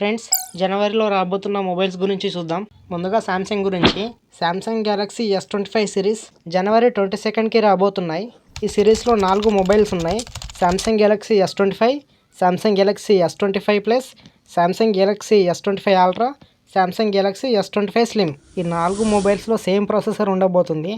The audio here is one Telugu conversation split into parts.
ఫ్రెండ్స్, జనవరిలో రాబోతున్న మొబైల్స్ గురించి చూద్దాం. ముందుగా శాంసంగ్ గురించి. శాంసంగ్ గెలాక్సీ S25 సిరీస్ జనవరి 22కి రాబోతున్నాయి. ఈ సిరీస్లో 4 మొబైల్స్ ఉన్నాయి. Samsung Galaxy S25, Samsung Galaxy S25 plus, Samsung Galaxy S25 ultra, Samsung Galaxy S25 slim. ఈ 4 మొబైల్స్లో సేమ్ ప్రాసెసర్ ఉండబోతుంది.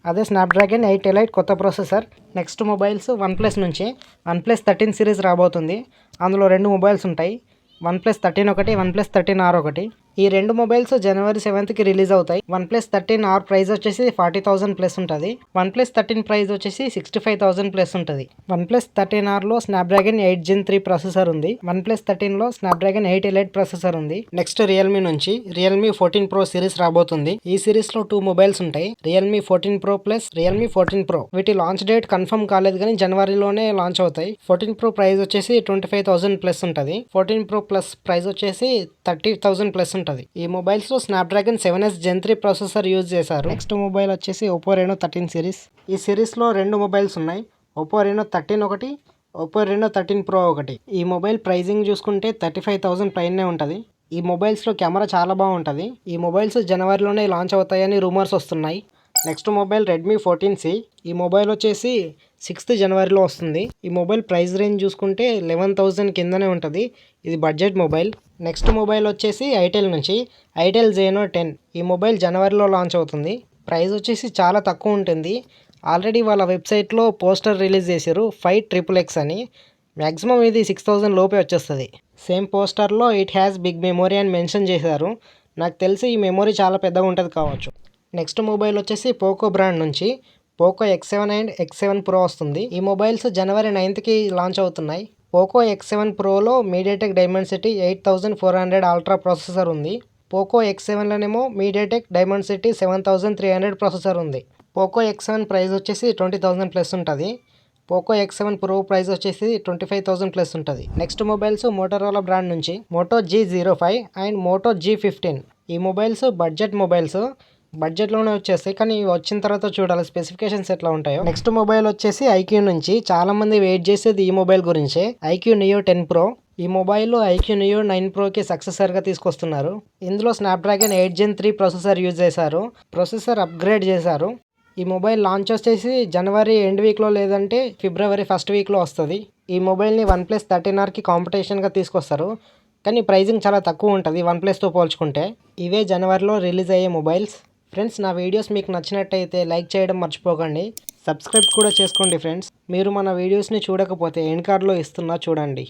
అదే స్నాప్డ్రాగన్ 8 ఎలైట్ కొత్త ప్రాసెసర్. నెక్స్ట్ మొబైల్స్ వన్ప్లస్ నుంచి వన్ప్లస్ 13 సిరీస్ రాబోతుంది. అందులో 2 మొబైల్స్ ఉంటాయి. OnePlus 13 ఒకటి, OnePlus 13R ఒకటి. ఈ 2 మొబైల్స్ జనవరి 7కి రిలీజ్ అవుతాయి. OnePlus 13R ప్రైస్ వచ్చేసి 40,000 ప్లస్ ఉంటుంది. OnePlus 13 ప్రైస్ వచ్చేసి 65,000 ప్లస్ ఉంటుంది. OnePlus 13Rలో స్నాప్డ్రాగన్ 8 Gen 3 ప్రాసెసర్ ఉంది. OnePlus 13లో స్నాప్డ్రాగన్ 8 ఎలైట్ ప్రాసెసర్ ఉంది. నెక్స్ట్ రియల్మీ నుంచి రియల్మీ 14 Pro సిరీస్ రాబోతుంది. ఈ సిరీస్ లో 2 మొబైల్స్ ఉంటాయి. Realme 14 Pro plus Realme 14 Pro. వీటి లాంచ్ డేట్ కన్ఫర్మ్ కాలేదు కానీ జనవరిలోనే లాంచ్ అవుతాయి. 14 Pro ప్రైస్ వచ్చేసి 25,000 ప్లస్ ఉంటుంది. 14 Pro ప్లస్ ప్రైస్ వచ్చేసి 30,000 ప్లస్ ఉంటుంది. ఈ మొబైల్స్ లో Snapdragon 7s Gen 3 processor use చేశారు. నెక్స్ట్ మొబైల్ వచ్చేసి Oppo Reno 13 సిరీస్. ఈ సిరీస్ లో 2 మొబైల్స్ ఉన్నాయి. Oppo Reno 13 ఒకటి, Oppo Reno 13 Pro ఒకటి. ఈ మొబైల్ ప్రైజింగ్ చూసుకుంటే 35,000 పైనే ఉంటుంది. ఈ మొబైల్స్లో కెమెరా చాలా బాగుంటుంది. ఈ మొబైల్స్ జనవరిలోనే లాంచ్ అవుతాయని రూమర్స్ వస్తున్నాయి. Next mobile Redmi 14C. ఈ మొబైల్ వచ్చేసి 6th జనవరిలో వస్తుంది. ఈ మొబైల్ ప్రైస్ రేంజ్ చూసుకుంటే 11,000 కిందనే ఉంటుంది. ఇది బడ్జెట్ మొబైల్. నెక్స్ట్ మొబైల్ వచ్చేసి ఐటెల్ నుంచి ఐటెల్ Xeno 10. ఈ మొబైల్ జనవరిలో లాంచ్ అవుతుంది. ప్రైస్ వచ్చేసి చాలా తక్కువ ఉంటుంది. ఆల్రెడీ వాళ్ళ వెబ్సైట్లో పోస్టర్ రిలీజ్ చేశారు 5XXX అని. మ్యాక్సిమం ఇది 6,000 లోపే వచ్చేస్తుంది. సేమ్ పోస్టర్లో ఇట్ హ్యాస్ బిగ్ మెమొరీ అని మెన్షన్ చేశారు. నాకు తెలిసి ఈ మెమొరీ చాలా పెద్దగా ఉంటుంది కావచ్చు. నెక్స్ట్ మొబైల్ వచ్చేసి పోకో బ్రాండ్ నుంచి Poco X7 and X7 Pro వస్తుంది. ఈ మొబైల్స్ జనవరి 9కి లాంచ్ అవుతున్నాయి. పోకో X7 Proలో మీడియాటెక్ డైమెన్సిటీ 8400 అల్ట్రా ప్రాసెసర్ ఉంది. పోకో X7లోనేమో మీడియాటెక్ డైమెన్సిటీ 7300 ప్రాసెసర్ ఉంది. పోకో X7 ప్రైస్ వచ్చేసి 20,000 ప్లస్ ఉంటుంది. పోకో X7 Pro ప్రైస్ వచ్చేసి 25,000 ప్లస్ ఉంటుంది. నెక్స్ట్ మొబైల్స్ మోటోరోలా బ్రాండ్ నుంచి Moto G05 and Moto G15. ఈ మొబైల్స్ బడ్జెట్ మొబైల్స్. బడ్జెట్లోనే వచ్చేస్తాయి కానీ వచ్చిన తర్వాత చూడాలి స్పెసిఫికేషన్స్ ఎట్లా ఉంటాయో. నెక్స్ట్ మొబైల్ వచ్చేసి ఐక్యూ నుంచి. చాలా మంది వెయిట్ చేసేది ఈ మొబైల్ గురించే. IQOO Neo 10 Pro. ఈ మొబైల్ ఐక్యూ నియో 9 Proకి సక్సెసర్గా తీసుకొస్తున్నారు. ఇందులో స్నాప్డ్రాగన్ 8 Gen 3 ప్రాసెసర్ యూజ్ చేశారు. ప్రాసెసర్ అప్గ్రేడ్ చేశారు. ఈ మొబైల్ లాంచ్ వచ్చేసి జనవరి ఎండ్ వీక్లో లేదంటే ఫిబ్రవరి ఫస్ట్ వీక్లో వస్తుంది. ఈ మొబైల్ని OnePlus 13Rకి కాంపిటీషన్గా తీసుకొస్తారు. కానీ ప్రైజింగ్ చాలా తక్కువ ఉంటుంది OnePlusతో పోల్చుకుంటే. ఇవే జనవరిలో రిలీజ్ అయ్యే మొబైల్స్. ఫ్రెండ్స్, నా వీడియోస్ మీకు నచ్చినట్టయితే లైక్ చేయడం మర్చిపోకండి. సబ్స్క్రైబ్ కూడా చేసుకోండి ఫ్రెండ్స్. మీరు మన వీడియోస్ని చూడకపోతే ఎండ్ కార్డ్లో ఇస్తున్నా చూడండి.